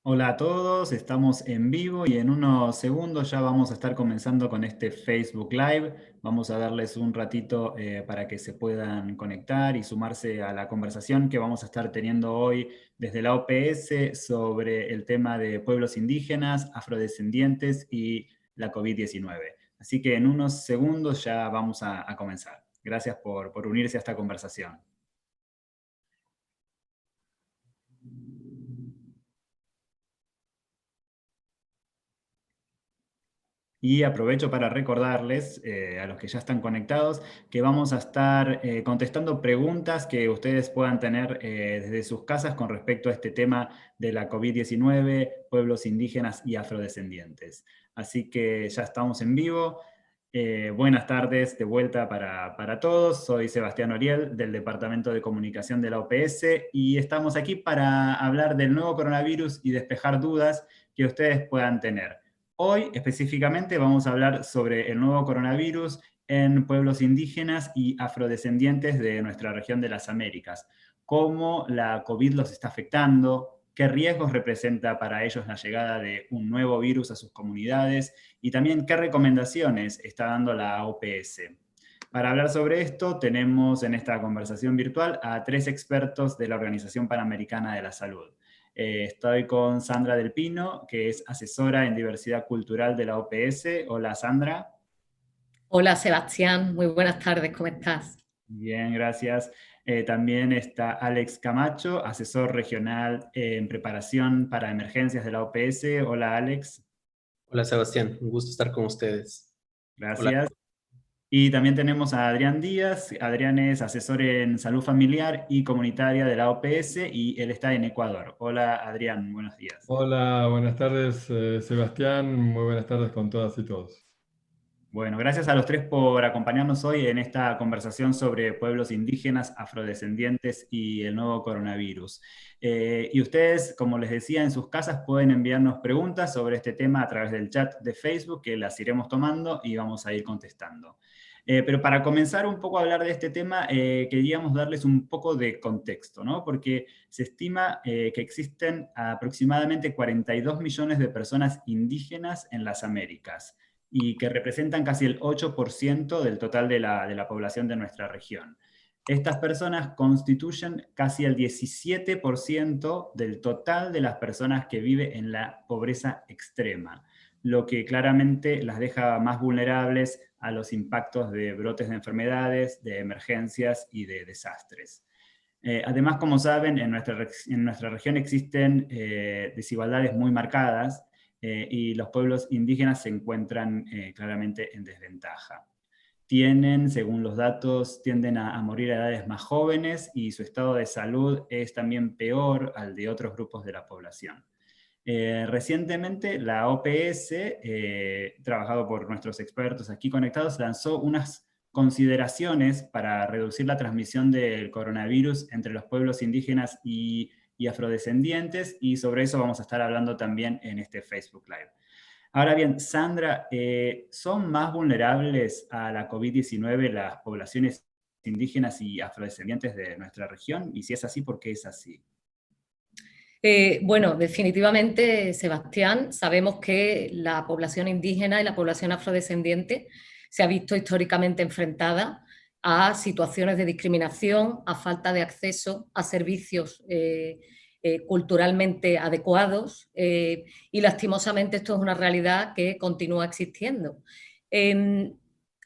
Hola a todos, estamos en vivo y en unos segundos ya vamos a estar comenzando con este Facebook Live. Vamos a darles un ratito para que se puedan conectar y sumarse a la conversación que vamos a estar teniendo hoy desde la OPS sobre el tema de pueblos indígenas, afrodescendientes y la COVID-19. Así que en unos segundos ya vamos a comenzar. Gracias por unirse a esta conversación. Y aprovecho para recordarles a los que ya están conectados que vamos a estar contestando preguntas que ustedes puedan tener desde sus casas con respecto a este tema de la COVID-19, pueblos indígenas y afrodescendientes. Así que ya estamos en vivo. Buenas tardes de vuelta para todos. Soy Sebastián Oriel del Departamento de Comunicación de la OPS y estamos aquí para hablar del nuevo coronavirus y despejar dudas que ustedes puedan tener. Hoy específicamente vamos a hablar sobre el nuevo coronavirus en pueblos indígenas y afrodescendientes de nuestra región de las Américas. Cómo la COVID los está afectando, qué riesgos representa para ellos la llegada de un nuevo virus a sus comunidades y también qué recomendaciones está dando la OPS. Para hablar sobre esto tenemos en esta conversación virtual a tres expertos de la Organización Panamericana de la Salud. Estoy con Sandra Del Pino, que es asesora en diversidad cultural de la OPS. Hola, Sandra. Hola Sebastián, muy buenas tardes, ¿cómo estás? Bien, gracias. También está Alex Camacho, asesor regional en preparación para emergencias de la OPS. Hola, Alex. Hola Sebastián, un gusto estar con ustedes. Hola. Gracias. Y también tenemos a Adrián Díaz. Adrián es asesor en salud familiar y comunitaria de la OPS y él está en Ecuador. Hola, Adrián, buenos días. Hola, buenas tardes, Sebastián. Muy buenas tardes con todas y todos. Bueno, gracias a los tres por acompañarnos hoy en esta conversación sobre pueblos indígenas, afrodescendientes y el nuevo coronavirus. Y ustedes, como les decía, en sus casas pueden enviarnos preguntas sobre este tema a través del chat de Facebook, que las iremos tomando y vamos a ir contestando. Pero para comenzar un poco a hablar de este tema, queríamos darles un poco de contexto, ¿no? Porque se estima que existen aproximadamente 42 millones de personas indígenas en las Américas y que representan casi el 8% del total de la población de nuestra región. Estas personas constituyen casi el 17% del total de las personas que viven en la pobreza extrema, lo que claramente las deja más vulnerables a los impactos de brotes de enfermedades, de emergencias y de desastres. Además, como saben, en nuestra región existen desigualdades muy marcadas y los pueblos indígenas se encuentran claramente en desventaja. Según los datos, tienden a morir a edades más jóvenes y su estado de salud es también peor al de otros grupos de la población. Recientemente la OPS, trabajado por nuestros expertos aquí conectados, lanzó unas consideraciones para reducir la transmisión del coronavirus entre los pueblos indígenas y afrodescendientes, y sobre eso vamos a estar hablando también en este Facebook Live. Ahora bien, Sandra, ¿son más vulnerables a la COVID-19 las poblaciones indígenas y afrodescendientes de nuestra región? Y si es así, ¿por qué es así? Bueno, definitivamente, Sebastián, sabemos que la población indígena y la población afrodescendiente se ha visto históricamente enfrentada a situaciones de discriminación, a falta de acceso a servicios culturalmente adecuados y lastimosamente esto es una realidad que continúa existiendo. Eh,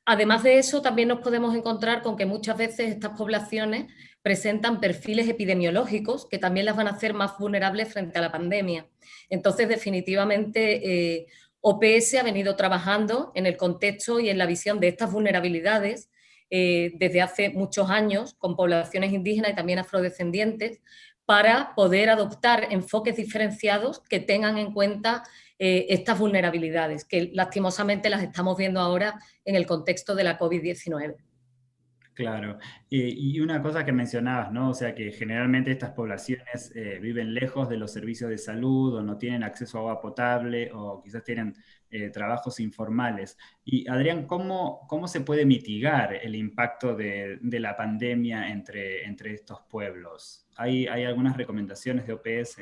Además de eso, también nos podemos encontrar con que muchas veces estas poblaciones presentan perfiles epidemiológicos que también las van a hacer más vulnerables frente a la pandemia. Entonces, definitivamente, OPS ha venido trabajando en el contexto y en la visión de estas vulnerabilidades desde hace muchos años con poblaciones indígenas y también afrodescendientes para poder adoptar enfoques diferenciados que tengan en cuenta estas vulnerabilidades, que lastimosamente las estamos viendo ahora en el contexto de la COVID-19. Claro. Y una cosa que mencionabas, ¿no? O sea, que generalmente estas poblaciones viven lejos de los servicios de salud o no tienen acceso a agua potable o quizás tienen trabajos informales. Y Adrián, ¿cómo se puede mitigar el impacto de la pandemia entre estos pueblos? ¿Hay algunas recomendaciones de OPS?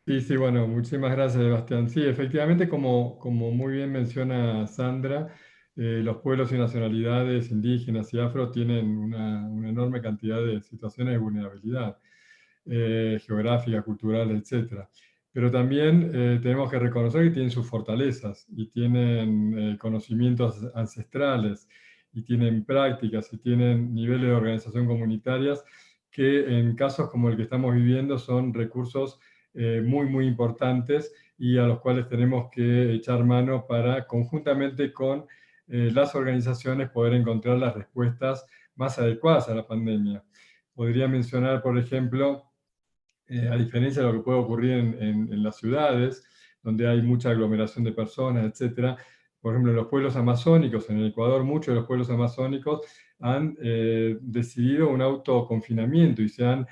Sí, sí, bueno, muchísimas gracias, Sebastián. Sí, efectivamente, como muy bien menciona Sandra, los pueblos y nacionalidades indígenas y afro tienen una enorme cantidad de situaciones de vulnerabilidad geográfica, cultural, etcétera. Pero también tenemos que reconocer que tienen sus fortalezas y tienen conocimientos ancestrales y tienen prácticas y tienen niveles de organización comunitarias que en casos como el que estamos viviendo son recursos muy, muy importantes y a los cuales tenemos que echar mano para, conjuntamente con las organizaciones, poder encontrar las respuestas más adecuadas a la pandemia. Podría mencionar, por ejemplo, a diferencia de lo que puede ocurrir en las ciudades, donde hay mucha aglomeración de personas, etcétera. Por ejemplo, en los pueblos amazónicos, en el Ecuador, muchos de los pueblos amazónicos han decidido un autoconfinamiento y se han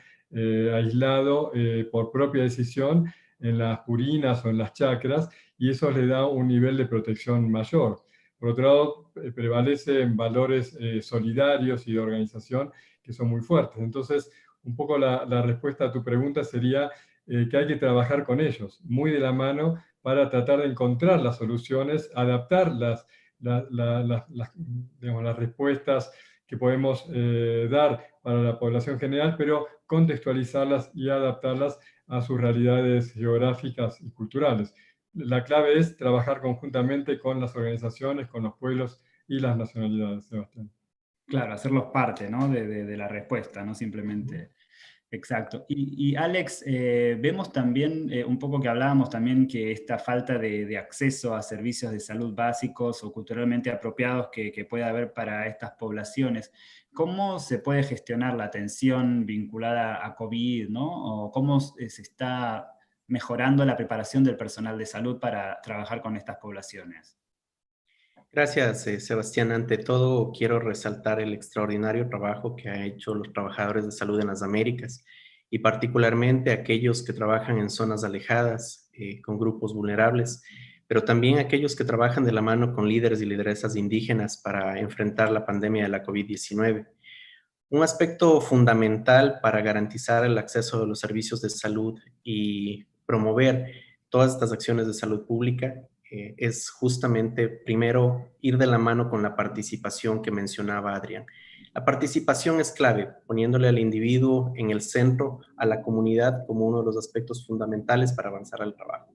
aislado por propia decisión en las purinas o en las chacras, y eso les da un nivel de protección mayor. Por otro lado, prevalecen valores solidarios y de organización que son muy fuertes. Entonces, un poco la respuesta a tu pregunta sería que hay que trabajar con ellos, muy de la mano, para tratar de encontrar las soluciones, adaptar digamos, las respuestas que podemos dar para la población general, pero contextualizarlas y adaptarlas a sus realidades geográficas y culturales. La clave es trabajar conjuntamente con las organizaciones, con los pueblos y las nacionalidades, Sebastián. Claro, hacerlos parte, ¿no? de la respuesta, no simplemente. Exacto. Y Alex, vemos también un poco que hablábamos también que esta falta de acceso a servicios de salud básicos o culturalmente apropiados que puede haber para estas poblaciones. ¿Cómo se puede gestionar la atención vinculada a COVID, ¿no? ¿O cómo se está mejorando la preparación del personal de salud para trabajar con estas poblaciones? Gracias, Sebastián. Ante todo, quiero resaltar el extraordinario trabajo que han hecho los trabajadores de salud en las Américas y particularmente aquellos que trabajan en zonas alejadas, con grupos vulnerables, pero también aquellos que trabajan de la mano con líderes y lideresas indígenas para enfrentar la pandemia de la COVID-19. Un aspecto fundamental para garantizar el acceso a los servicios de salud y promover todas estas acciones de salud pública es justamente, primero, ir de la mano con la participación que mencionaba Adrián. La participación es clave, poniéndole al individuo en el centro, a la comunidad como uno de los aspectos fundamentales para avanzar al trabajo.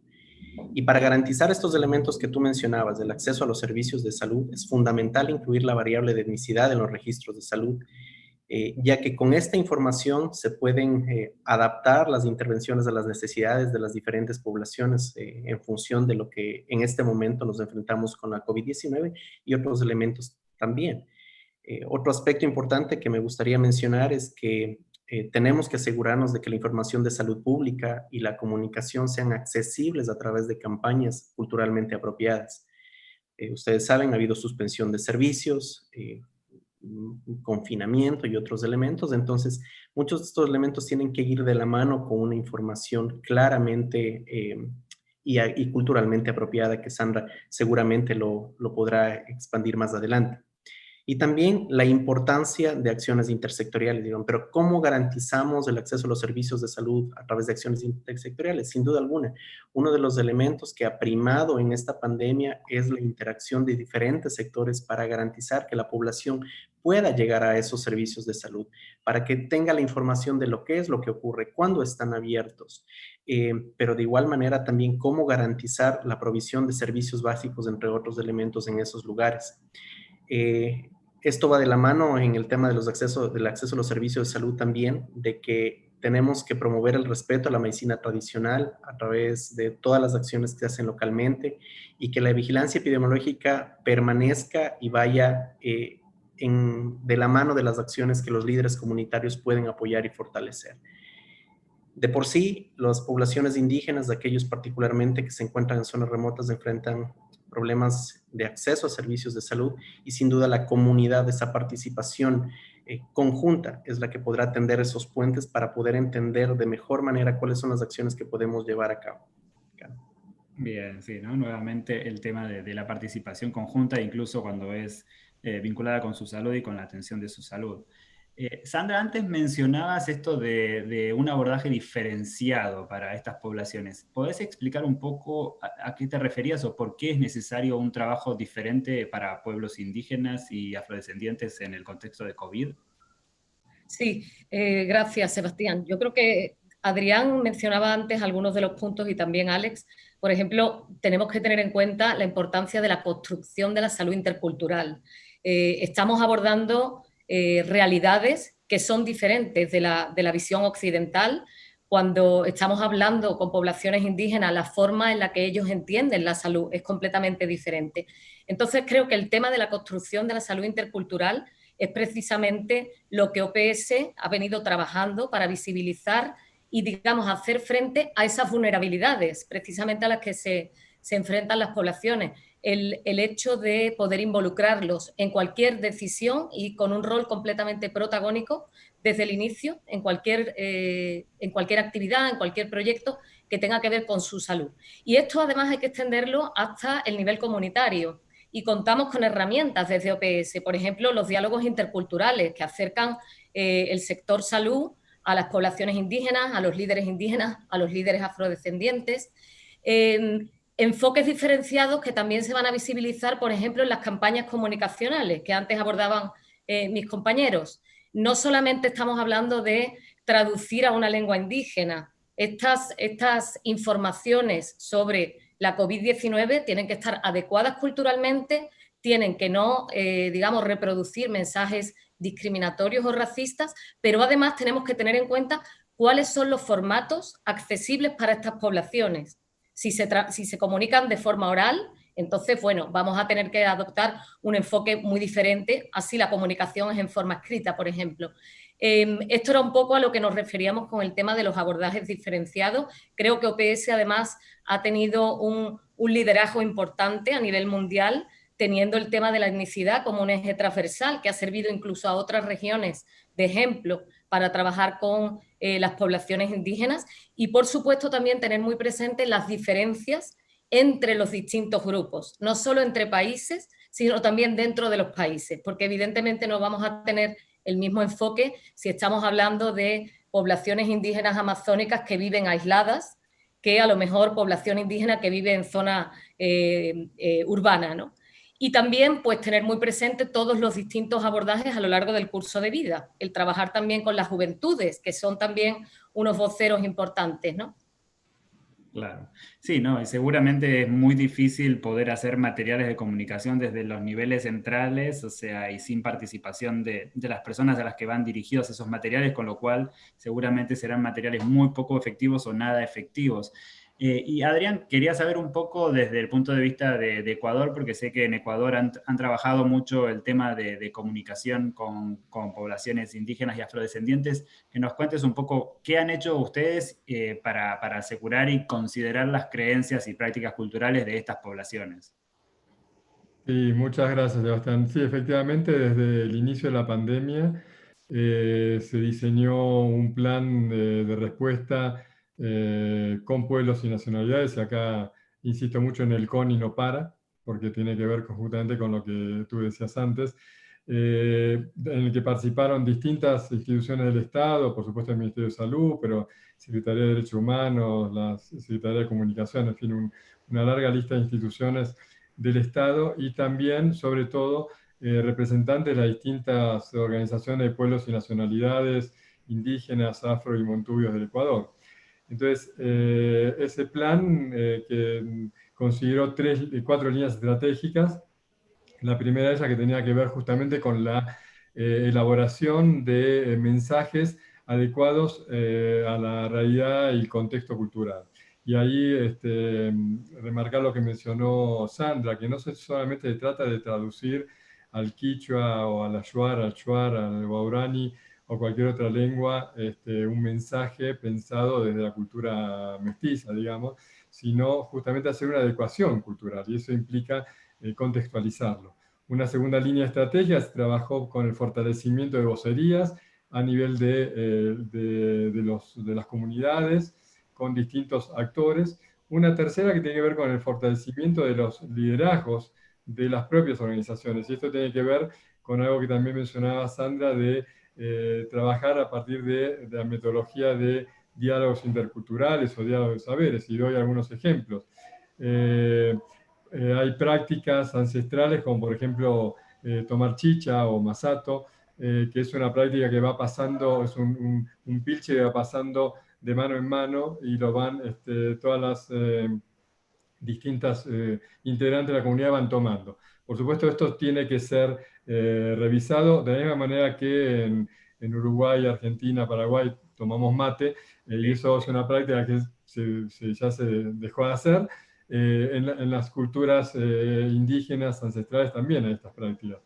Y para garantizar estos elementos que tú mencionabas del acceso a los servicios de salud, es fundamental incluir la variable de etnicidad en los registros de salud, ya que con esta información se pueden adaptar las intervenciones a las necesidades de las diferentes poblaciones en función de lo que en este momento nos enfrentamos con la COVID-19 y otros elementos también. Otro aspecto importante que me gustaría mencionar es que tenemos que asegurarnos de que la información de salud pública y la comunicación sean accesibles a través de campañas culturalmente apropiadas. Ustedes saben, ha habido suspensión de servicios, confinamiento y otros elementos. Entonces, muchos de estos elementos tienen que ir de la mano con una información claramente y culturalmente apropiada, que Sandra seguramente lo podrá expandir más adelante. Y también la importancia de acciones intersectoriales, digamos, pero ¿cómo garantizamos el acceso a los servicios de salud a través de acciones intersectoriales? Sin duda alguna, uno de los elementos que ha primado en esta pandemia es la interacción de diferentes sectores para garantizar que la población pueda llegar a esos servicios de salud, para que tenga la información de lo que es, lo que ocurre, cuándo están abiertos, pero de igual manera también cómo garantizar la provisión de servicios básicos, entre otros elementos, en esos lugares. Eh, Esto va de la mano en el tema de del acceso a los servicios de salud también, de que tenemos que promover el respeto a la medicina tradicional a través de todas las acciones que se hacen localmente y que la vigilancia epidemiológica permanezca y vaya de la mano de las acciones que los líderes comunitarios pueden apoyar y fortalecer. De por sí, las poblaciones indígenas, de aquellos particularmente que se encuentran en zonas remotas, enfrentan problemas de acceso a servicios de salud y sin duda la comunidad, esa participación conjunta es la que podrá tender esos puentes para poder entender de mejor manera cuáles son las acciones que podemos llevar a cabo. Bien, sí, ¿no? Nuevamente el tema de la participación conjunta, incluso cuando es vinculada con su salud y con la atención de su salud. Sandra, antes mencionabas esto de un abordaje diferenciado para estas poblaciones. ¿Podés explicar un poco a qué te referías o por qué es necesario un trabajo diferente para pueblos indígenas y afrodescendientes en el contexto de COVID? Sí, gracias, Sebastián. Yo creo que Adrián mencionaba antes algunos de los puntos y también Alex. Por ejemplo, tenemos que tener en cuenta la importancia de la construcción de la salud intercultural. Estamos abordando realidades que son diferentes de la visión occidental. Cuando estamos hablando con poblaciones indígenas, la forma en la que ellos entienden la salud es completamente diferente. Entonces, creo que el tema de la construcción de la salud intercultural es precisamente lo que OPS ha venido trabajando para visibilizar y, digamos, hacer frente a esas vulnerabilidades, precisamente a las que se enfrentan las poblaciones. El hecho de poder involucrarlos en cualquier decisión y con un rol completamente protagónico desde el inicio, en cualquier actividad, en cualquier proyecto que tenga que ver con su salud. Y esto además hay que extenderlo hasta el nivel comunitario. Y contamos con herramientas desde OPS, por ejemplo, los diálogos interculturales que acercan el sector salud a las poblaciones indígenas, a los líderes afrodescendientes. Enfoques diferenciados que también se van a visibilizar, por ejemplo, en las campañas comunicacionales que antes abordaban mis compañeros. No solamente estamos hablando de traducir a una lengua indígena, estas informaciones sobre la COVID-19 tienen que estar adecuadas culturalmente, tienen que no, digamos, reproducir mensajes discriminatorios o racistas, pero además tenemos que tener en cuenta cuáles son los formatos accesibles para estas poblaciones. Si se comunican de forma oral, entonces, bueno, vamos a tener que adoptar un enfoque muy diferente, así la comunicación es en forma escrita, por ejemplo. Esto era un poco a lo que nos referíamos con el tema de los abordajes diferenciados. Creo que OPS además ha tenido un liderazgo importante a nivel mundial, teniendo el tema de la etnicidad como un eje transversal que ha servido incluso a otras regiones de ejemplo para trabajar con las poblaciones indígenas y, por supuesto, también tener muy presentes las diferencias entre los distintos grupos, no solo entre países, sino también dentro de los países, porque evidentemente no vamos a tener el mismo enfoque si estamos hablando de poblaciones indígenas amazónicas que viven aisladas que a lo mejor población indígena que vive en zona urbana, ¿no? Y también pues tener muy presente todos los distintos abordajes a lo largo del curso de vida, el trabajar también con las juventudes, que son también unos voceros importantes, ¿no? Claro. Sí, no, y seguramente es muy difícil poder hacer materiales de comunicación desde los niveles centrales, o sea, y sin participación de las personas a las que van dirigidos esos materiales, con lo cual seguramente serán materiales muy poco efectivos o nada efectivos. Y Adrián, quería saber un poco desde el punto de vista de Ecuador, porque sé que en Ecuador han trabajado mucho el tema de comunicación con poblaciones indígenas y afrodescendientes, que nos cuentes un poco qué han hecho ustedes para asegurar y considerar las creencias y prácticas culturales de estas poblaciones. Sí, muchas gracias, Sebastián. Sí, efectivamente, desde el inicio de la pandemia se diseñó un plan de respuesta con pueblos y nacionalidades. Y acá insisto mucho en el con y no para, porque tiene que ver justamente con lo que tú decías antes, en el que participaron distintas instituciones del Estado, por supuesto el Ministerio de Salud, pero Secretaría de Derechos Humanos, la Secretaría de Comunicación, en fin, una larga lista de instituciones del Estado y también, sobre todo, representantes de las distintas organizaciones de pueblos y nacionalidades indígenas, afro y montubios del Ecuador. Entonces, ese plan que consideró 4 líneas estratégicas, la primera de ellas que tenía que ver justamente con la elaboración de mensajes adecuados a la realidad y contexto cultural. Y ahí remarcar lo que mencionó Sandra, que no solamente se trata de traducir al quichua o al shuar, al guarani o cualquier otra lengua un mensaje pensado desde la cultura mestiza, digamos, sino justamente hacer una adecuación cultural, y eso implica contextualizarlo. Una segunda línea de estrategia se trabajó con el fortalecimiento de vocerías a nivel de las comunidades, con distintos actores. Una tercera que tiene que ver con el fortalecimiento de los liderazgos de las propias organizaciones. Y esto tiene que ver con algo que también mencionaba Sandra, de trabajar a partir de la metodología de diálogos interculturales o diálogos de saberes, y doy algunos ejemplos. Hay prácticas ancestrales como por ejemplo tomar chicha o masato, que es una práctica que va pasando, es un pilche que va pasando de mano en mano y lo van todas las distintas integrantes de la comunidad van tomando. Por supuesto, esto tiene que ser revisado de la misma manera que en Uruguay, Argentina, Paraguay tomamos mate, y eso es una práctica que ya se dejó de hacer. En las culturas indígenas ancestrales también hay estas prácticas.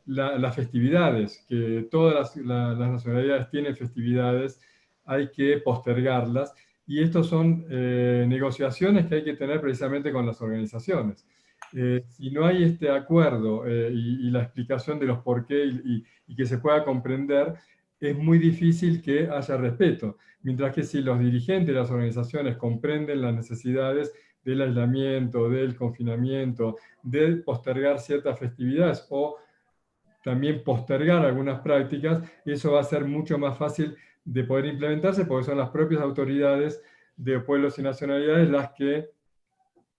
Las festividades, que todas las nacionalidades tienen festividades, hay que postergarlas, y estas son negociaciones que hay que tener precisamente con las organizaciones. Si no hay este acuerdo y la explicación de los por qué y que se pueda comprender, es muy difícil que haya respeto. Mientras que si los dirigentes de las organizaciones comprenden las necesidades del aislamiento, del confinamiento, de postergar ciertas festividades o también postergar algunas prácticas, eso va a ser mucho más fácil de poder implementarse, porque son las propias autoridades de pueblos y nacionalidades las que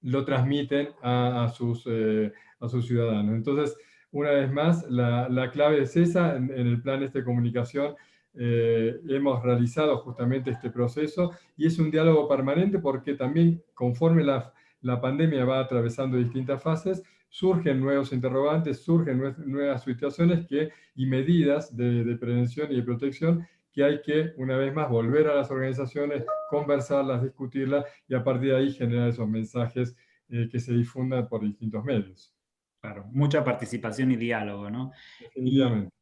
lo transmiten a sus ciudadanos. Entonces, una vez más, la clave es esa. En el plan de comunicación hemos realizado justamente este proceso, y es un diálogo permanente porque también conforme la pandemia va atravesando distintas fases, surgen nuevos interrogantes, surgen nuevas situaciones y medidas de prevención y de protección que hay que, una vez más, volver a las organizaciones, conversarlas, discutirlas, y a partir de ahí generar esos mensajes que se difundan por distintos medios. Claro, mucha participación y diálogo, ¿no? Definitivamente.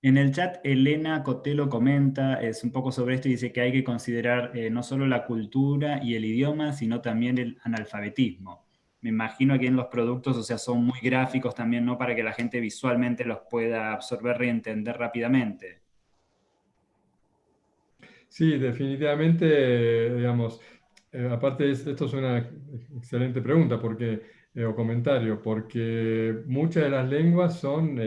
Y en el chat, Elena Cotelo comenta es un poco sobre esto y dice que hay que considerar no solo la cultura y el idioma, sino también el analfabetismo. Me imagino que en los productos, o sea, son muy gráficos también, ¿no? Para que la gente visualmente los pueda absorber y entender rápidamente. Sí, definitivamente, digamos, aparte esto es una excelente pregunta o comentario, porque muchas de las lenguas son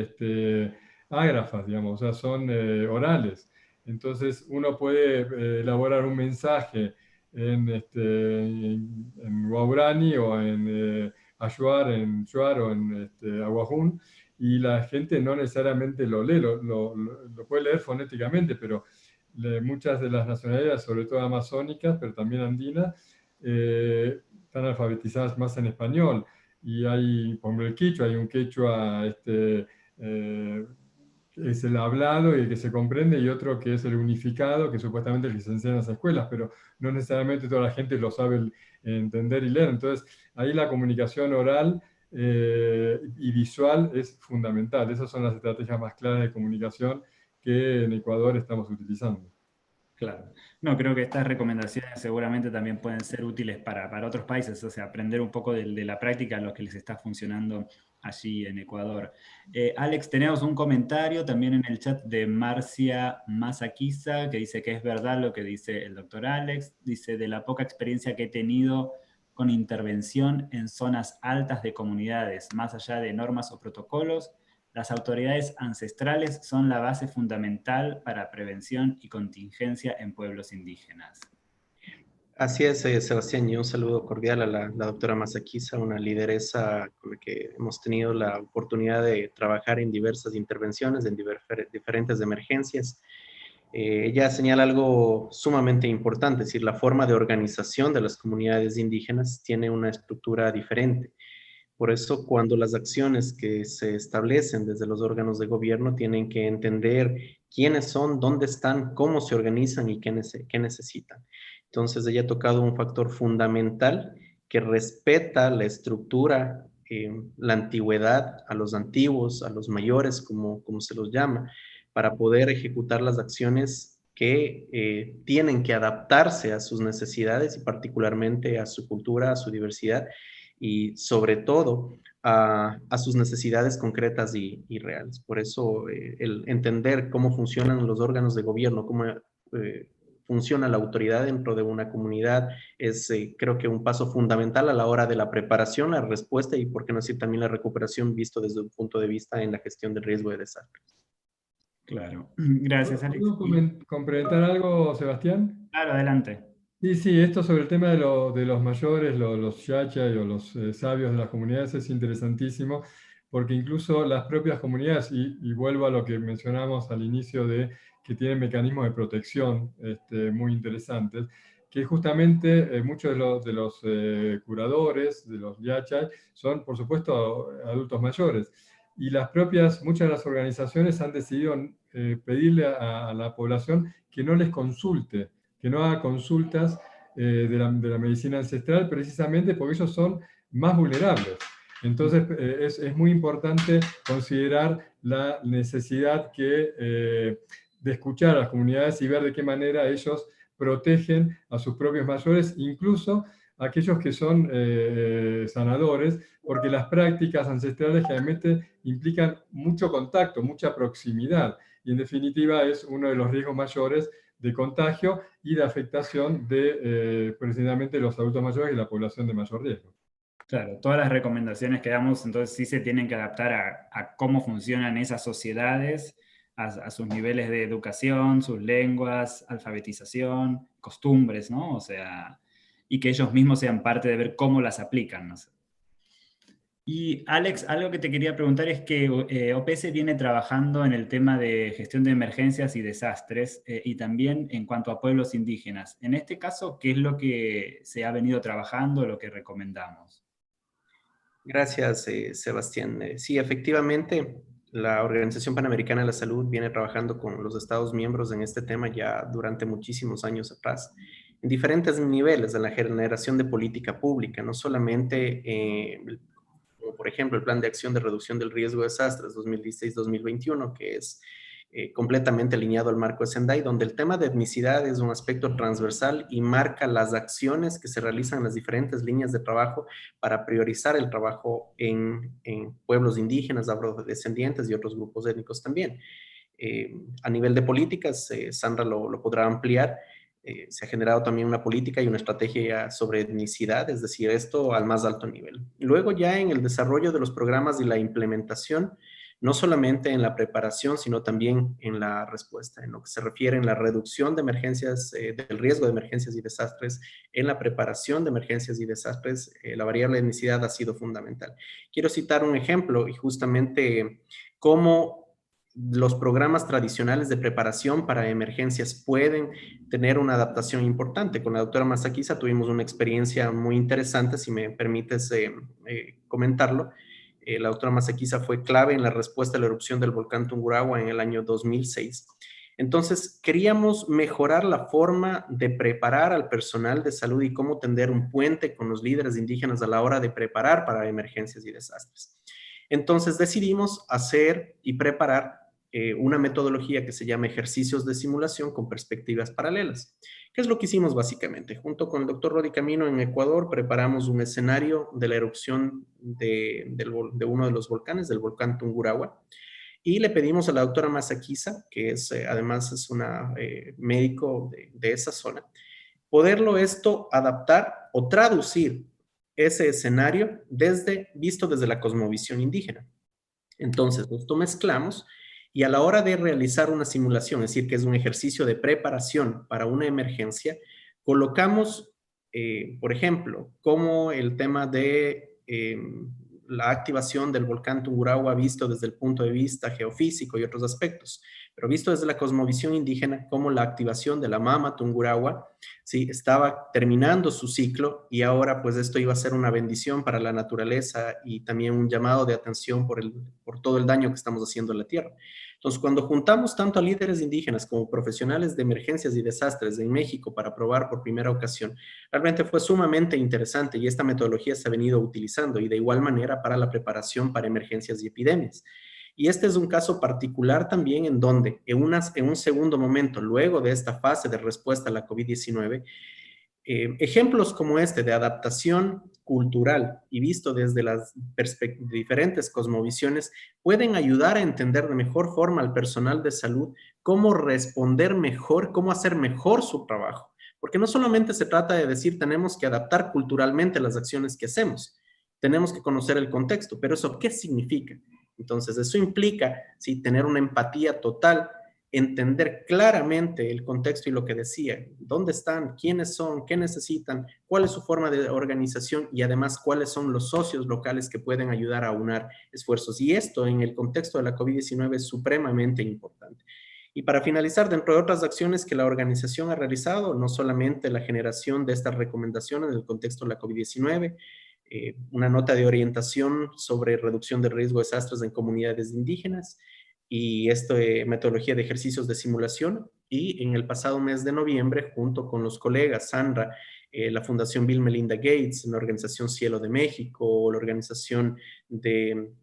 ágrafas, digamos, o sea, son orales. Entonces uno puede elaborar un mensaje en Guaurani o en Ayuar, en Shuar o en Aguajún, y la gente no necesariamente lo lee, lo puede leer fonéticamente, pero muchas de las nacionalidades, sobre todo amazónicas, pero también andinas, están alfabetizadas más en español. Y hay, como el quechua, hay un quechua que es el hablado y el que se comprende, y otro que es el unificado, que supuestamente es el que se enseña en las escuelas, pero no necesariamente toda la gente lo sabe entender y leer. Entonces, ahí la comunicación oral y visual es fundamental. Esas son las estrategias más claras de comunicación que en Ecuador estamos utilizando. Claro. No, creo que estas recomendaciones seguramente también pueden ser útiles para otros países, o sea, aprender un poco de la práctica, lo que les está funcionando allí en Ecuador. Alex, tenemos un comentario también en el chat de Marcia Masaquiza, que dice que es verdad lo que dice el doctor Alex. Dice, de la poca experiencia que he tenido con intervención en zonas altas de comunidades, más allá de normas o protocolos, las autoridades ancestrales son la base fundamental para prevención y contingencia en pueblos indígenas. Así es, Sebastián, y un saludo cordial a la doctora Masaquiza, una lideresa con la que hemos tenido la oportunidad de trabajar en diversas intervenciones, en diferentes emergencias. Ella señala algo sumamente importante, es decir, la forma de organización de las comunidades indígenas tiene una estructura diferente. Por eso, cuando las acciones que se establecen desde los órganos de gobierno tienen que entender quiénes son, dónde están, cómo se organizan y qué necesitan. Entonces, ella ha tocado un factor fundamental que respeta la estructura, la antigüedad, a los antiguos, a los mayores, como se los llama, para poder ejecutar las acciones que tienen que adaptarse a sus necesidades y particularmente a su cultura, a su diversidad, y sobre todo a sus necesidades concretas y reales. Por eso el entender cómo funcionan los órganos de gobierno, cómo funciona la autoridad dentro de una comunidad es creo que un paso fundamental a la hora de la preparación, la respuesta y por qué no decir también la recuperación visto desde un punto de vista en la gestión del riesgo de desastres. Claro. Gracias, Alex. ¿Puedo complementar algo, Sebastián? Claro, adelante. Sí, sí, esto sobre el tema de los mayores, los yachai o los sabios de las comunidades es interesantísimo, porque incluso las propias comunidades, y vuelvo a lo que mencionamos al inicio de que tienen mecanismos de protección muy interesantes, que justamente muchos de los curadores, de los yachai, son por supuesto adultos mayores. Y muchas de las organizaciones han decidido pedirle a la población que no les consulte, que no haga consultas de la medicina ancestral, precisamente porque ellos son más vulnerables. Entonces es muy importante considerar la necesidad de escuchar a las comunidades y ver de qué manera ellos protegen a sus propios mayores, incluso aquellos que son sanadores, porque las prácticas ancestrales generalmente implican mucho contacto, mucha proximidad, y en definitiva es uno de los riesgos mayores de contagio y de afectación de precisamente los adultos mayores y la población de mayor riesgo. Claro, todas las recomendaciones que damos entonces sí se tienen que adaptar a cómo funcionan esas sociedades, a sus niveles de educación, sus lenguas, alfabetización, costumbres, ¿no? O sea, y que ellos mismos sean parte de ver cómo las aplican, ¿no? Y Alex, algo que te quería preguntar es que OPS viene trabajando en el tema de gestión de emergencias y desastres y también en cuanto a pueblos indígenas. En este caso, ¿qué es lo que se ha venido trabajando, lo que recomendamos? Gracias, Sebastián. Sí, efectivamente, la Organización Panamericana de la Salud viene trabajando con los Estados miembros en este tema ya durante muchísimos años atrás, en diferentes niveles de la generación de política pública, no solamente como por ejemplo el Plan de Acción de Reducción del Riesgo de Desastres 2016-2021, que es completamente alineado al marco de Sendai, donde el tema de etnicidad es un aspecto transversal y marca las acciones que se realizan en las diferentes líneas de trabajo para priorizar el trabajo en pueblos indígenas, afrodescendientes y otros grupos étnicos también. A nivel de políticas, Sandra lo podrá ampliar. Se ha generado también una política y una estrategia sobre etnicidad, es decir, esto al más alto nivel. Luego ya en el desarrollo de los programas y la implementación, no solamente en la preparación, sino también en la respuesta, en lo que se refiere en la reducción de emergencias, del riesgo de emergencias y desastres, en la preparación de emergencias y desastres, la variable de etnicidad ha sido fundamental. Quiero citar un ejemplo y justamente cómo los programas tradicionales de preparación para emergencias pueden tener una adaptación importante. Con la doctora Masakiza tuvimos una experiencia muy interesante, si me permites comentarlo. La doctora Masakiza fue clave en la respuesta a la erupción del volcán Tungurahua en el año 2006. Entonces, queríamos mejorar la forma de preparar al personal de salud y cómo tender un puente con los líderes indígenas a la hora de preparar para emergencias y desastres. Entonces, decidimos hacer y preparar una metodología que se llama ejercicios de simulación con perspectivas paralelas. ¿Qué es lo que hicimos básicamente? Junto con el doctor Rodi Camino en Ecuador preparamos un escenario de la erupción de uno de los volcanes, del volcán Tungurahua, y le pedimos a la doctora Masakiza, que es, además es una médico de esa zona, poderlo esto adaptar o traducir ese escenario visto desde la cosmovisión indígena. Entonces, esto mezclamos y a la hora de realizar una simulación, es decir, que es un ejercicio de preparación para una emergencia, colocamos, por ejemplo, como el tema de la activación del volcán Tungurahua visto desde el punto de vista geofísico y otros aspectos, pero visto desde la cosmovisión indígena, como la activación de la mama Tungurahua, ¿sí? Estaba terminando su ciclo y ahora pues esto iba a ser una bendición para la naturaleza y también un llamado de atención por todo el daño que estamos haciendo a la tierra. Entonces, cuando juntamos tanto a líderes indígenas como profesionales de emergencias y desastres en México para probar por primera ocasión, realmente fue sumamente interesante y esta metodología se ha venido utilizando y de igual manera para la preparación para emergencias y epidemias. Y este es un caso particular también en donde en un segundo momento, luego de esta fase de respuesta a la COVID-19, ejemplos como este de adaptación cultural y visto desde las diferentes cosmovisiones pueden ayudar a entender de mejor forma al personal de salud cómo responder mejor, cómo hacer mejor su trabajo. Porque no solamente se trata de decir tenemos que adaptar culturalmente las acciones que hacemos, tenemos que conocer el contexto, pero eso ¿qué significa? Entonces, eso implica, ¿sí?, tener una empatía total entender claramente el contexto y lo que decía, dónde están, quiénes son, qué necesitan, cuál es su forma de organización y además cuáles son los socios locales que pueden ayudar a aunar esfuerzos. Y esto en el contexto de la COVID-19 es supremamente importante. Y para finalizar, dentro de otras acciones que la organización ha realizado, no solamente la generación de estas recomendaciones en el contexto de la COVID-19, una nota de orientación sobre reducción de riesgo de desastres en comunidades indígenas, y metodología de ejercicios de simulación. Y en el pasado mes de noviembre, junto con los colegas Sandra, la Fundación Bill Melinda Gates, la Organización Cielo de México, la Organización de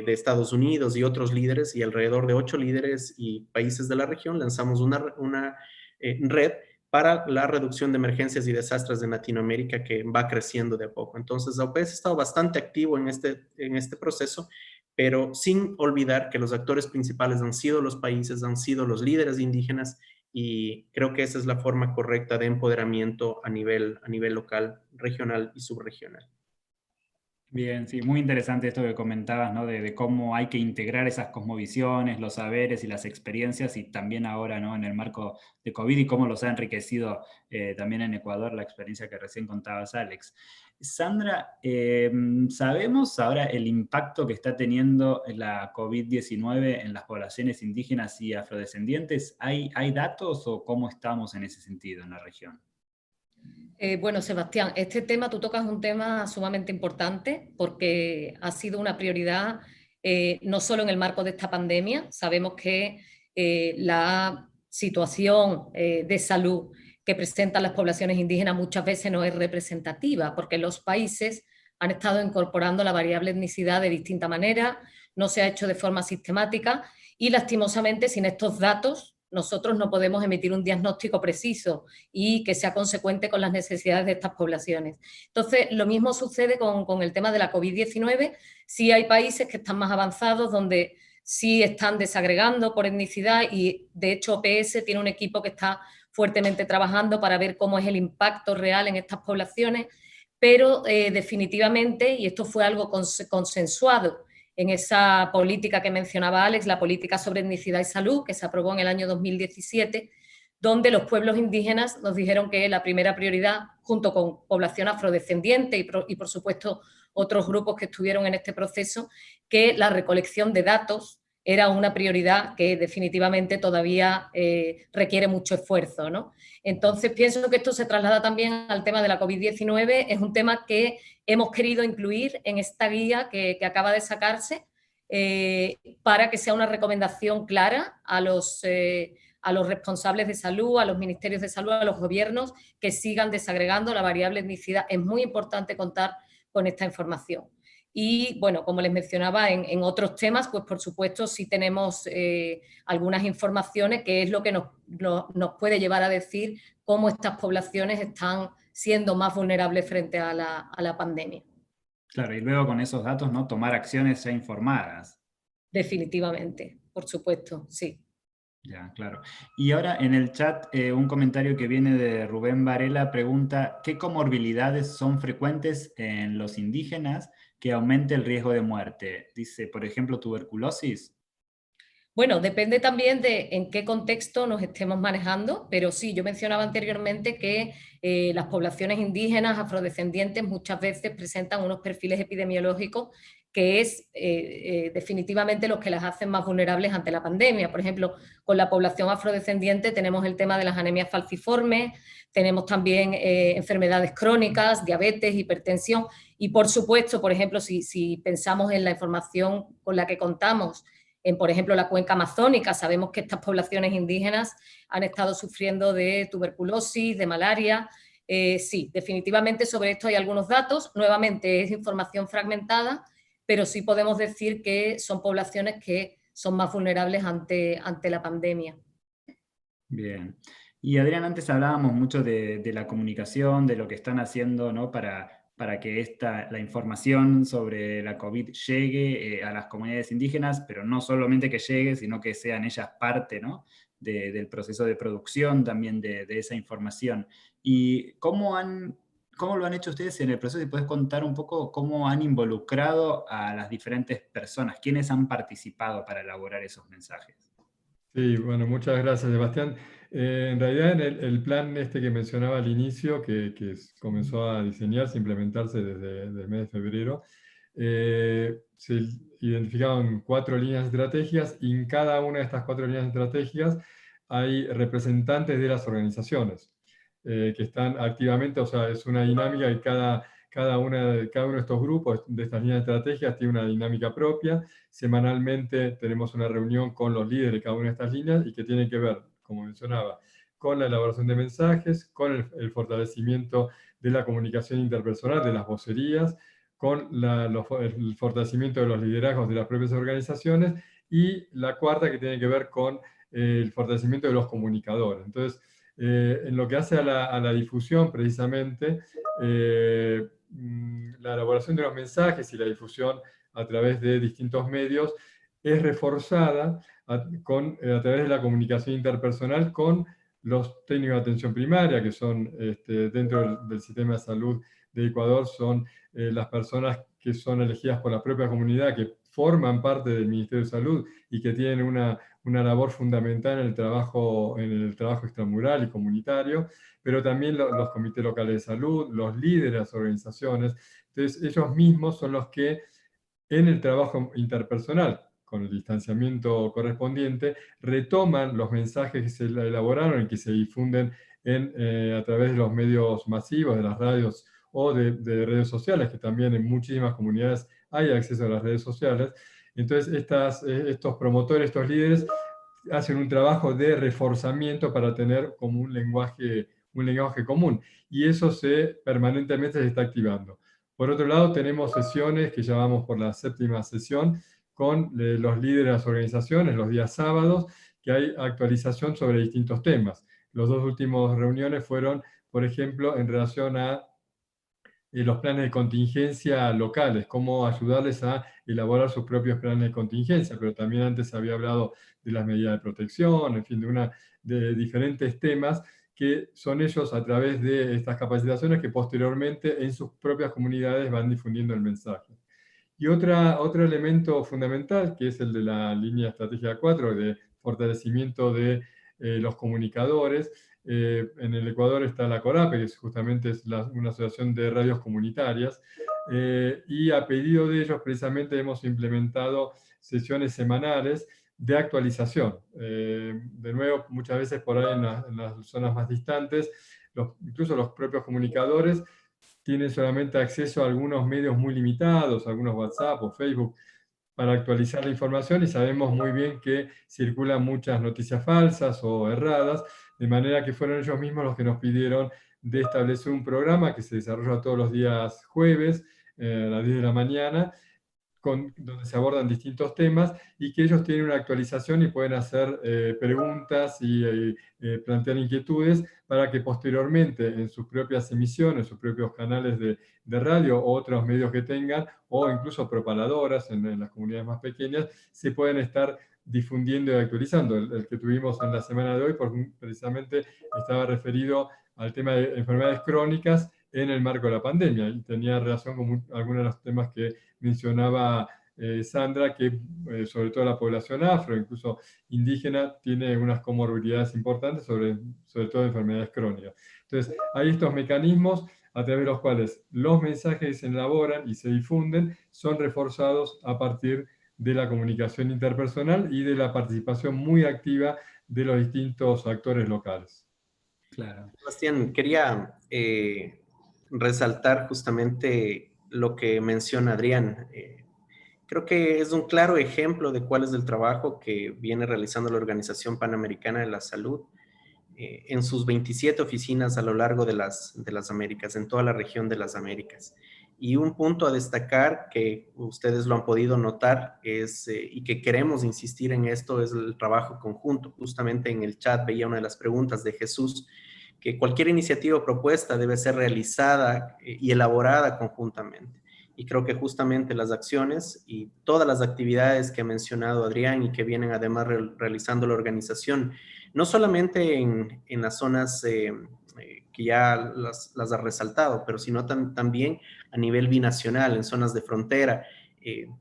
Estados Unidos y otros líderes, y alrededor de 8 líderes y países de la región, lanzamos una red para la reducción de emergencias y desastres en Latinoamérica, que va creciendo de a poco. Entonces, AUPES ha estado bastante activo en este proceso, pero sin olvidar que los actores principales han sido los países, han sido los líderes indígenas, y creo que esa es la forma correcta de empoderamiento a nivel local, regional y subregional. Bien, sí, muy interesante esto que comentabas, ¿no? De cómo hay que integrar esas cosmovisiones, los saberes y las experiencias, y también ahora, ¿no? En el marco de COVID, y cómo los ha enriquecido también en Ecuador la experiencia que recién contabas, Alex. Sandra, ¿sabemos ahora el impacto que está teniendo la COVID-19 en las poblaciones indígenas y afrodescendientes? ¿Hay datos o cómo estamos en ese sentido en la región? Bueno, Sebastián, este tema, tú tocas un tema sumamente importante porque ha sido una prioridad no solo en el marco de esta pandemia. Sabemos que la situación de salud que presentan las poblaciones indígenas muchas veces no es representativa, porque los países han estado incorporando la variable etnicidad de distinta manera, no se ha hecho de forma sistemática, y lastimosamente sin estos datos nosotros no podemos emitir un diagnóstico preciso y que sea consecuente con las necesidades de estas poblaciones. Entonces, lo mismo sucede con el tema de la COVID-19. Sí hay países que están más avanzados, donde sí están desagregando por etnicidad, y de hecho OPS tiene un equipo que está fuertemente trabajando para ver cómo es el impacto real en estas poblaciones, pero definitivamente, y esto fue algo consensuado en esa política que mencionaba Alex, la política sobre etnicidad y salud, que se aprobó en el año 2017, donde los pueblos indígenas nos dijeron que la primera prioridad, junto con población afrodescendiente y por supuesto otros grupos que estuvieron en este proceso, que la recolección de datos era una prioridad que definitivamente todavía requiere mucho esfuerzo, ¿no? Entonces, pienso que esto se traslada también al tema de la COVID-19. Es un tema que hemos querido incluir en esta guía que acaba de sacarse para que sea una recomendación clara a los responsables de salud, a los ministerios de salud, a los gobiernos, que sigan desagregando la variable etnicidad. Es muy importante contar con esta información. Y, bueno, como les mencionaba, en otros temas, pues por supuesto sí tenemos algunas informaciones, que es lo que nos puede llevar a decir cómo estas poblaciones están siendo más vulnerables frente a la pandemia. Claro, y luego con esos datos, ¿no? Tomar acciones ya informadas. Definitivamente, por supuesto, sí. Ya, claro. Y ahora en el chat un comentario que viene de Rubén Varela pregunta: ¿qué comorbilidades son frecuentes en los indígenas que aumente el riesgo de muerte? Dice, por ejemplo, tuberculosis. Bueno, depende también de en qué contexto nos estemos manejando, pero sí, yo mencionaba anteriormente que las poblaciones indígenas, afrodescendientes, muchas veces presentan unos perfiles epidemiológicos que es definitivamente los que las hacen más vulnerables ante la pandemia. Por ejemplo, con la población afrodescendiente tenemos el tema de las anemias falciformes, tenemos también enfermedades crónicas, diabetes, hipertensión, y por supuesto, por ejemplo, si pensamos en la información con la que contamos, por ejemplo, la cuenca amazónica, sabemos que estas poblaciones indígenas han estado sufriendo de tuberculosis, de malaria. Sí, definitivamente sobre esto hay algunos datos. Nuevamente es información fragmentada, pero sí podemos decir que son poblaciones que son más vulnerables ante la pandemia. Bien. Y Adrián, antes hablábamos mucho de la comunicación, de lo que están haciendo, ¿no? para que la información sobre la COVID llegue a las comunidades indígenas, pero no solamente que llegue, sino que sean ellas parte, ¿no? del proceso de producción también de esa información. ¿Y cómo lo han hecho ustedes en el proceso? Y puedes contar un poco cómo han involucrado a las diferentes personas, quiénes han participado para elaborar esos mensajes. Sí, bueno, muchas gracias, Sebastián. En realidad, en el plan este que mencionaba al inicio, comenzó a diseñarse, implementarse desde el mes de febrero, se identificaban 4 líneas estratégicas y en cada una de estas 4 líneas estratégicas hay representantes de las organizaciones que están activamente, o sea, es una dinámica y cada uno de estos grupos, de estas líneas estratégicas, tiene una dinámica propia. Semanalmente tenemos una reunión con los líderes de cada una de estas líneas y que tiene que ver, como mencionaba, con la elaboración de mensajes, con el fortalecimiento de la comunicación interpersonal, de las vocerías, con el fortalecimiento de los liderazgos de las propias organizaciones, y la cuarta que tiene que ver con el fortalecimiento de los comunicadores. Entonces, en lo que hace a la difusión, precisamente, la elaboración de los mensajes y la difusión a través de distintos medios es reforzada a través de la comunicación interpersonal con los técnicos de atención primaria, que son dentro del sistema de salud de Ecuador, son las personas que son elegidas por la propia comunidad, que forman parte del Ministerio de Salud y que tienen una labor fundamental en el trabajo extramural y comunitario, pero también los comités locales de salud, los líderes de las organizaciones. Entonces, ellos mismos son los que en el trabajo interpersonal, con el distanciamiento correspondiente, retoman los mensajes que se elaboraron y que se difunden a través de los medios masivos, de las radios o de redes sociales, que también en muchísimas comunidades hay acceso a las redes sociales. Entonces, estos promotores, estos líderes, hacen un trabajo de reforzamiento para tener como un lenguaje común, y eso permanentemente se está activando. Por otro lado, tenemos sesiones que llamamos por la 7ª sesión con los líderes de las organizaciones los días sábados, que hay actualización sobre distintos temas. Los 2 últimos reuniones fueron, por ejemplo, en relación a los planes de contingencia locales, cómo ayudarles a elaborar sus propios planes de contingencia, pero también antes se había hablado de las medidas de protección, en fin, de diferentes temas que son ellos, a través de estas capacitaciones, que posteriormente en sus propias comunidades van difundiendo el mensaje. Y otro elemento fundamental, que es el de la línea estratégica 4, de fortalecimiento de los comunicadores. En el Ecuador está la CORAPE, que justamente es una asociación de radios comunitarias, y a pedido de ellos precisamente hemos implementado sesiones semanales de actualización. De nuevo, muchas veces por ahí en las zonas más distantes, incluso los propios comunicadores tienen solamente acceso a algunos medios muy limitados, algunos WhatsApp o Facebook, para actualizar la información, y sabemos muy bien que circulan muchas noticias falsas o erradas, de manera que fueron ellos mismos los que nos pidieron de establecer un programa que se desarrolla todos los días jueves a las 10 de la mañana, donde se abordan distintos temas y que ellos tienen una actualización y pueden hacer preguntas y plantear inquietudes, para que posteriormente en sus propias emisiones, sus propios canales de radio o otros medios que tengan, o incluso propaladoras en las comunidades más pequeñas, se pueden estar difundiendo y actualizando. El que tuvimos en la semana de hoy precisamente estaba referido al tema de enfermedades crónicas en el marco de la pandemia, y tenía relación con algunos de los temas que mencionaba Sandra, que sobre todo la población afro, incluso indígena, tiene unas comorbilidades importantes, sobre todo enfermedades crónicas. Entonces, hay estos mecanismos a través de los cuales los mensajes que se elaboran y se difunden son reforzados a partir de la comunicación interpersonal y de la participación muy activa de los distintos actores locales. Claro. Sebastián, quería resaltar justamente lo que menciona Adrián. Creo que es un claro ejemplo de cuál es el trabajo que viene realizando la Organización Panamericana de la Salud en sus 27 oficinas a lo largo de las Américas, en toda la región de las Américas. Y un punto a destacar que ustedes lo han podido notar y que queremos insistir en esto, es el trabajo conjunto. Justamente en el chat veía una de las preguntas de Jesús, que cualquier iniciativa o propuesta debe ser realizada y elaborada conjuntamente. Y creo que justamente las acciones y todas las actividades que ha mencionado Adrián y que vienen además realizando la organización, no solamente en las zonas que ya las ha resaltado, pero sino también a nivel binacional, en zonas de frontera,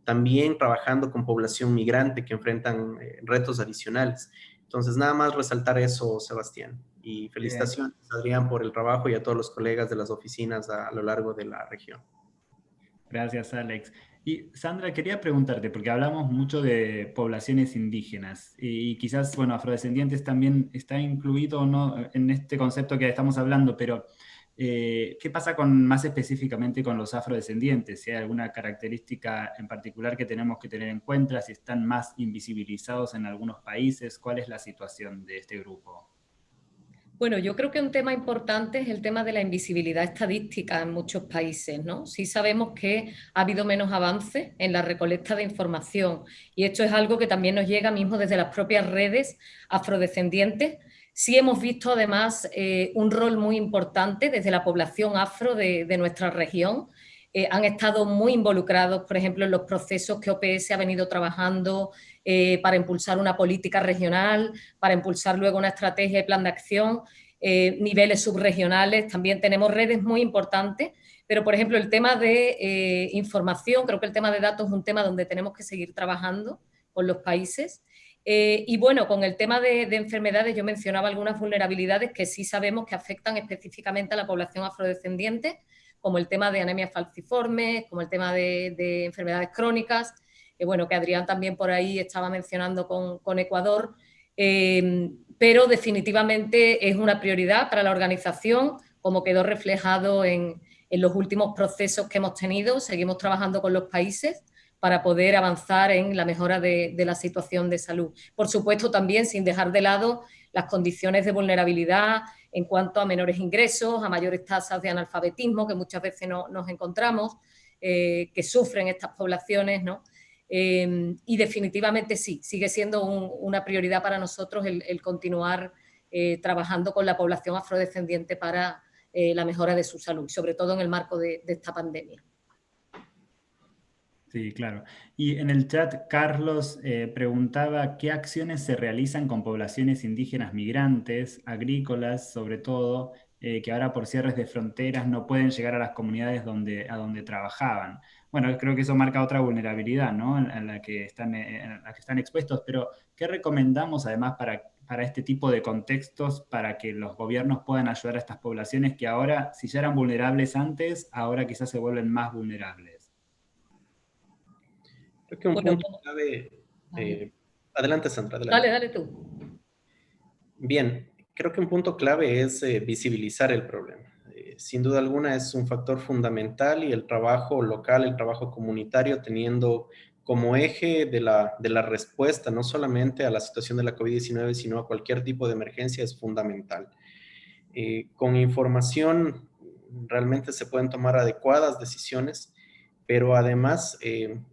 también trabajando con población migrante que enfrentan retos adicionales. Entonces, nada más resaltar eso, Sebastián. Y felicitaciones, Adrián, por el trabajo y a todos los colegas de las oficinas a lo largo de la región. Gracias, Alex. Y Sandra, quería preguntarte, porque hablamos mucho de poblaciones indígenas y quizás, bueno, afrodescendientes también está incluido o no en este concepto que estamos hablando, pero ¿qué pasa más específicamente con los afrodescendientes? Si hay alguna característica en particular que tenemos que tener en cuenta, si están más invisibilizados en algunos países, ¿cuál es la situación de este grupo? Bueno, yo creo que un tema importante es el tema de la invisibilidad estadística en muchos países, ¿no? Sí sabemos que ha habido menos avance en la recolecta de información y esto es algo que también nos llega mismo desde las propias redes afrodescendientes. Sí hemos visto además un rol muy importante desde la población afro de nuestra región. Han estado muy involucrados, por ejemplo, en los procesos que OPS ha venido trabajando para impulsar una política regional, para impulsar luego una estrategia y plan de acción, niveles subregionales. También tenemos redes muy importantes, pero por ejemplo el tema de información, creo que el tema de datos es un tema donde tenemos que seguir trabajando con los países. Y bueno, con el tema de enfermedades, yo mencionaba algunas vulnerabilidades que sí sabemos que afectan específicamente a la población afrodescendiente, como el tema de anemias falciformes, como el tema de enfermedades crónicas, bueno, que Adrián también por ahí estaba mencionando con Ecuador, pero definitivamente es una prioridad para la organización, como quedó reflejado en los últimos procesos que hemos tenido. Seguimos trabajando con los países para poder avanzar en la mejora de la situación de salud. Por supuesto, también sin dejar de lado las condiciones de vulnerabilidad en cuanto a menores ingresos, a mayores tasas de analfabetismo que muchas veces nos encontramos, que sufren estas poblaciones, ¿no? Y definitivamente sí, sigue siendo una prioridad para nosotros el continuar trabajando con la población afrodescendiente para la mejora de su salud, sobre todo en el marco de esta pandemia. Sí, claro. Y en el chat, Carlos preguntaba qué acciones se realizan con poblaciones indígenas migrantes, agrícolas, sobre todo, que ahora por cierres de fronteras no pueden llegar a las comunidades a donde trabajaban. Bueno, creo que eso marca otra vulnerabilidad, ¿no? En la que en la que están expuestos, pero ¿qué recomendamos además para este tipo de contextos para que los gobiernos puedan ayudar a estas poblaciones que ahora, si ya eran vulnerables antes, ahora quizás se vuelven más vulnerables? Creo que un Bueno, punto clave... adelante, Sandra, adelante. dale tú. Bien, creo que un punto clave es visibilizar el problema. Sin duda alguna es un factor fundamental y el trabajo local, el trabajo comunitario, teniendo como eje de la respuesta no solamente a la situación de la COVID-19, sino a cualquier tipo de emergencia, es fundamental. Con información realmente se pueden tomar adecuadas decisiones, pero además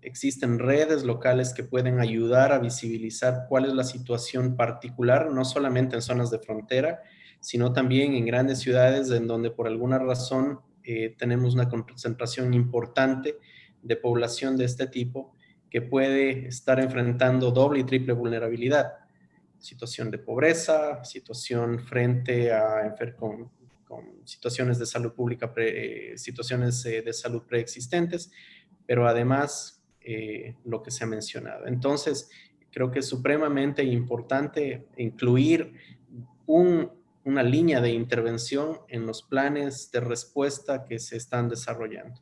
existen redes locales que pueden ayudar a visibilizar cuál es la situación particular, no solamente en zonas de frontera, sino también en grandes ciudades en donde por alguna razón tenemos una concentración importante de población de este tipo que puede estar enfrentando doble y triple vulnerabilidad. Situación de pobreza, situación frente a con situaciones de salud pública, situaciones de salud preexistentes, pero además lo que se ha mencionado. Entonces, creo que es supremamente importante incluir una línea de intervención en los planes de respuesta que se están desarrollando.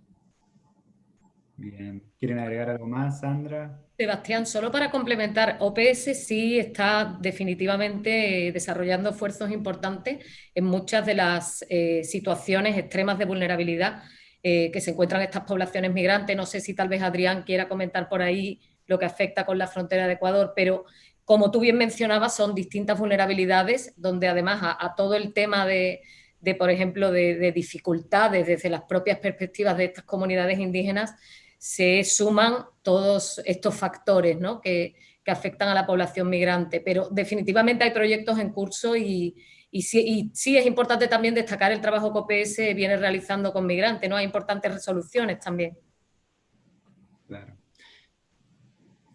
Bien. ¿Quieren agregar algo más, Sandra? Sebastián, solo para complementar, OPS sí está definitivamente desarrollando esfuerzos importantes en muchas de las situaciones extremas de vulnerabilidad que se encuentran estas poblaciones migrantes. No sé si tal vez Adrián quiera comentar por ahí lo que afecta con la frontera de Ecuador, pero como tú bien mencionabas, son distintas vulnerabilidades donde además a todo el tema por ejemplo, de dificultades desde las propias perspectivas de estas comunidades indígenas, se suman todos estos factores, ¿no? que afectan a la población migrante. Pero definitivamente hay proyectos en curso y sí es importante también destacar el trabajo que OPS viene realizando con migrantes, ¿no? Hay importantes resoluciones también. Claro.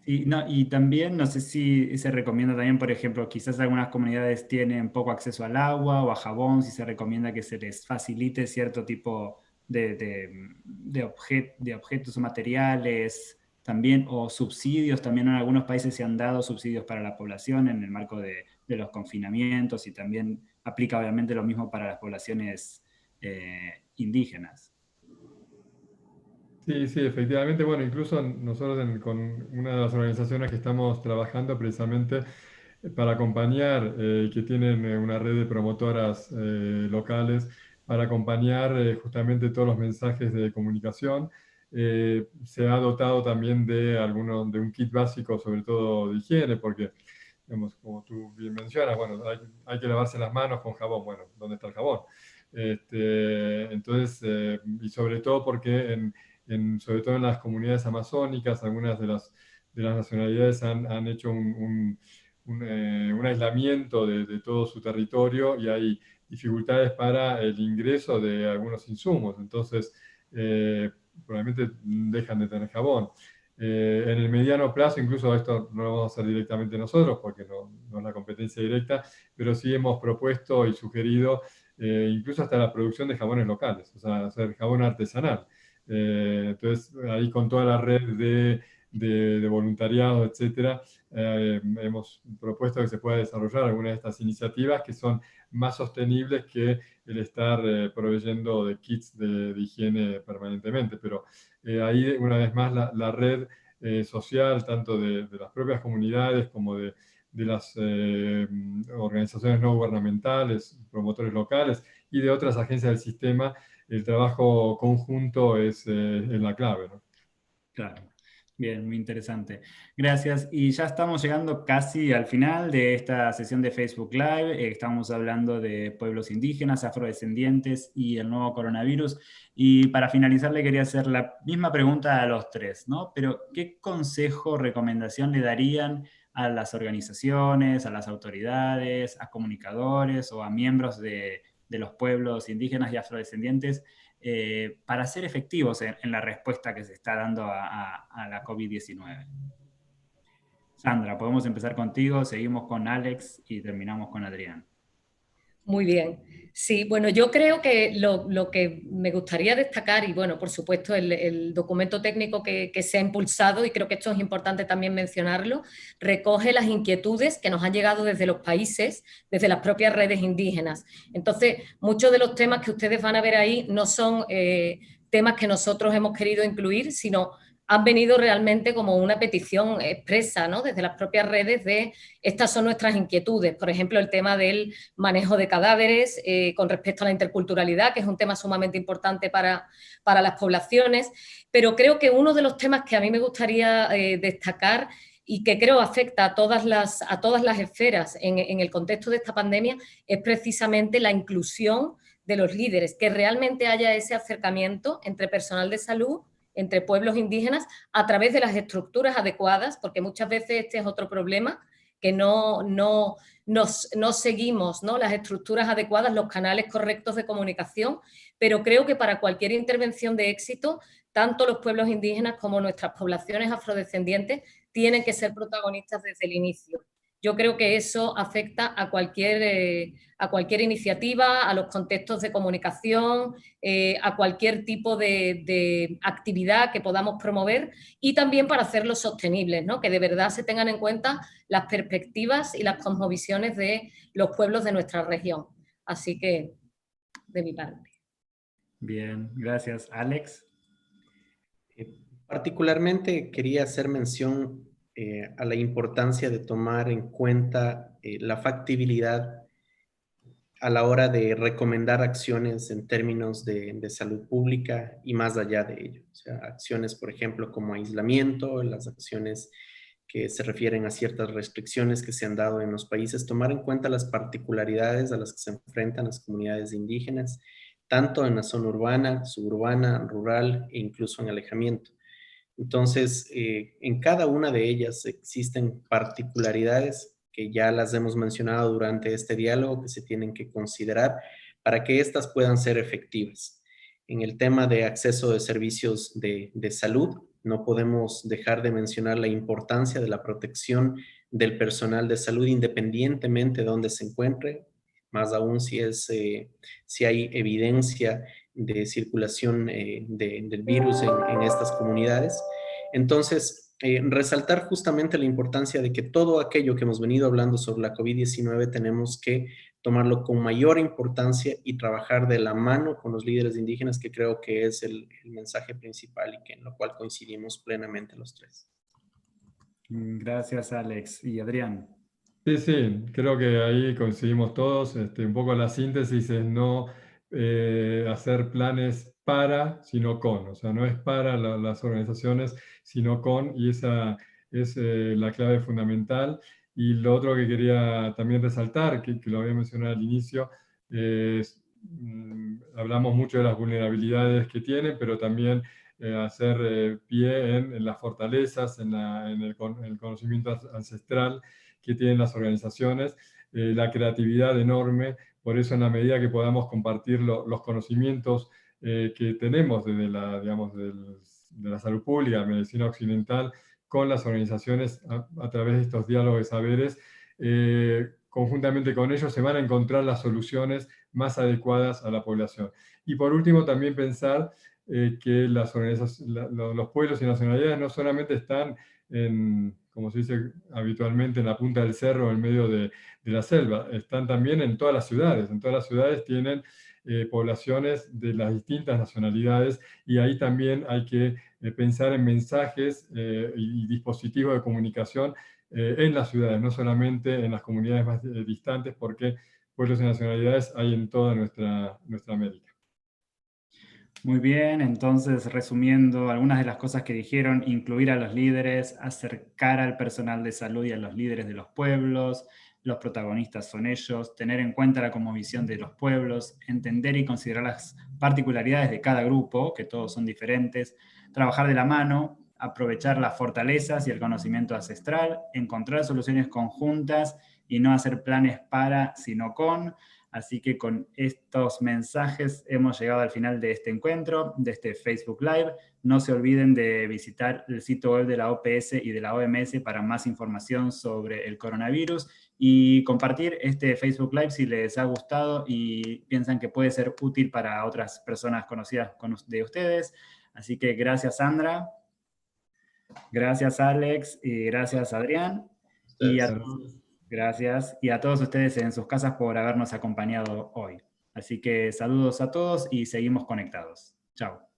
Sí, no, y también no sé si se recomienda también, por ejemplo, quizás algunas comunidades tienen poco acceso al agua o a jabón, si se recomienda que se les facilite cierto tipo de objetos o materiales también, o subsidios, también en algunos países se han dado subsidios para la población en el marco de los confinamientos, y también aplica obviamente lo mismo para las poblaciones indígenas. Sí, sí, efectivamente. Bueno, incluso nosotros con una de las organizaciones que estamos trabajando precisamente para acompañar, que tienen una red de promotoras locales, para acompañar justamente todos los mensajes de comunicación. Se ha dotado también de un kit básico, sobre todo de higiene, porque, digamos, como tú bien mencionas, bueno, hay que lavarse las manos con jabón. Bueno, ¿dónde está el jabón? Entonces, y sobre todo porque sobre todo en las comunidades amazónicas, algunas de las nacionalidades han hecho un aislamiento de todo su territorio, y hay dificultades para el ingreso de algunos insumos. Entonces, probablemente dejan de tener jabón. En el mediano plazo, incluso esto no lo vamos a hacer directamente nosotros porque no es la competencia directa, pero sí hemos propuesto y sugerido incluso hasta la producción de jabones locales, o sea, hacer jabón artesanal. Entonces, ahí con toda la red de voluntariado, etcétera, hemos propuesto que se pueda desarrollar algunas de estas iniciativas que son más sostenibles que el estar proveyendo de kits de higiene permanentemente. Pero ahí, una vez más, la red social, tanto de las propias comunidades como de las organizaciones no gubernamentales, promotores locales y de otras agencias del sistema, el trabajo conjunto es la clave, ¿no? Claro. Bien, muy interesante. Gracias. Y ya estamos llegando casi al final de esta sesión de Facebook Live. Estamos hablando de pueblos indígenas, afrodescendientes y el nuevo coronavirus. Y para finalizar, le quería hacer la misma pregunta a los tres, ¿no? Pero, ¿qué consejo o recomendación le darían a las organizaciones, a las autoridades, a comunicadores o a miembros de los pueblos indígenas y afrodescendientes para ser efectivos en la respuesta que se está dando a la COVID-19? Sandra, podemos empezar contigo, seguimos con Alex y terminamos con Adrián. Muy bien. Sí, bueno, yo creo que lo que me gustaría destacar, y bueno, por supuesto, el documento técnico que se ha impulsado, y creo que esto es importante también mencionarlo, recoge las inquietudes que nos han llegado desde los países, desde las propias redes indígenas. Entonces, muchos de los temas que ustedes van a ver ahí no son temas que nosotros hemos querido incluir, sino han venido realmente como una petición expresa, ¿no? Desde las propias redes de estas son nuestras inquietudes. Por ejemplo, el tema del manejo de cadáveres con respecto a la interculturalidad, que es un tema sumamente importante para las poblaciones. Pero creo que uno de los temas que a mí me gustaría destacar y que creo afecta a todas las esferas en el contexto de esta pandemia es precisamente la inclusión de los líderes, que realmente haya ese acercamiento entre personal de salud, entre pueblos indígenas, a través de las estructuras adecuadas, porque muchas veces este es otro problema, que no seguimos, ¿no?, las estructuras adecuadas, los canales correctos de comunicación, pero creo que para cualquier intervención de éxito, tanto los pueblos indígenas como nuestras poblaciones afrodescendientes tienen que ser protagonistas desde el inicio. Yo creo que eso afecta a cualquier iniciativa, a los contextos de comunicación, a cualquier tipo de actividad que podamos promover, y también para hacerlo sostenibles, ¿no? Que de verdad se tengan en cuenta las perspectivas y las cosmovisiones de los pueblos de nuestra región. Así que, de mi parte. Bien, gracias. Alex. Particularmente quería hacer mención a la importancia de tomar en cuenta la factibilidad a la hora de recomendar acciones en términos de salud pública y más allá de ello. O sea, acciones, por ejemplo, como aislamiento, las acciones que se refieren a ciertas restricciones que se han dado en los países, tomar en cuenta las particularidades a las que se enfrentan las comunidades indígenas, tanto en la zona urbana, suburbana, rural e incluso en alejamiento. Entonces, en cada una de ellas existen particularidades que ya las hemos mencionado durante este diálogo que se tienen que considerar para que éstas puedan ser efectivas. En el tema de acceso de servicios de salud, no podemos dejar de mencionar la importancia de la protección del personal de salud independientemente de dónde se encuentre, más aún si hay evidencia de circulación del virus en estas comunidades. Entonces, resaltar justamente la importancia de que todo aquello que hemos venido hablando sobre la COVID-19 tenemos que tomarlo con mayor importancia y trabajar de la mano con los líderes indígenas, que creo que es el mensaje principal y que en lo cual coincidimos plenamente los tres. Gracias, Alex. ¿Y Adrián? Sí, sí, creo que ahí coincidimos todos. Un poco la síntesis es no hacer planes para, sino con. O sea, no es para las organizaciones, sino con, y esa es la clave fundamental. Y lo otro que quería también resaltar, que lo había mencionado al inicio, es, hablamos mucho de las vulnerabilidades que tienen, pero también hacer pie en las fortalezas, en el conocimiento ancestral que tienen las organizaciones, la creatividad enorme. Por eso, en la medida que podamos compartir los conocimientos que tenemos desde digamos, de la salud pública, medicina occidental, con las organizaciones a través de estos diálogos de saberes, conjuntamente con ellos se van a encontrar las soluciones más adecuadas a la población. Y por último, también pensar que los pueblos y nacionalidades no solamente están como se dice habitualmente, en la punta del cerro, en medio de la selva, están también en todas las ciudades. En todas las ciudades tienen poblaciones de las distintas nacionalidades, y ahí también hay que pensar en mensajes y dispositivos de comunicación en las ciudades, no solamente en las comunidades más distantes, porque pueblos y nacionalidades hay en toda nuestra América. Muy bien, entonces resumiendo algunas de las cosas que dijeron: incluir a los líderes, acercar al personal de salud y a los líderes de los pueblos, los protagonistas son ellos, tener en cuenta la cosmovisión de los pueblos, entender y considerar las particularidades de cada grupo, que todos son diferentes, trabajar de la mano, aprovechar las fortalezas y el conocimiento ancestral, encontrar soluciones conjuntas y no hacer planes para, sino con. Así que con estos mensajes hemos llegado al final de este encuentro, de este Facebook Live. No se olviden de visitar el sitio web de la OPS y de la OMS para más información sobre el coronavirus, y compartir este Facebook Live si les ha gustado y piensan que puede ser útil para otras personas conocidas de ustedes. Así que gracias, Sandra. Gracias, Alex. Y gracias, Adrián. Y a todos. Gracias. Y a todos ustedes en sus casas por habernos acompañado hoy. Así que saludos a todos y seguimos conectados. Chao.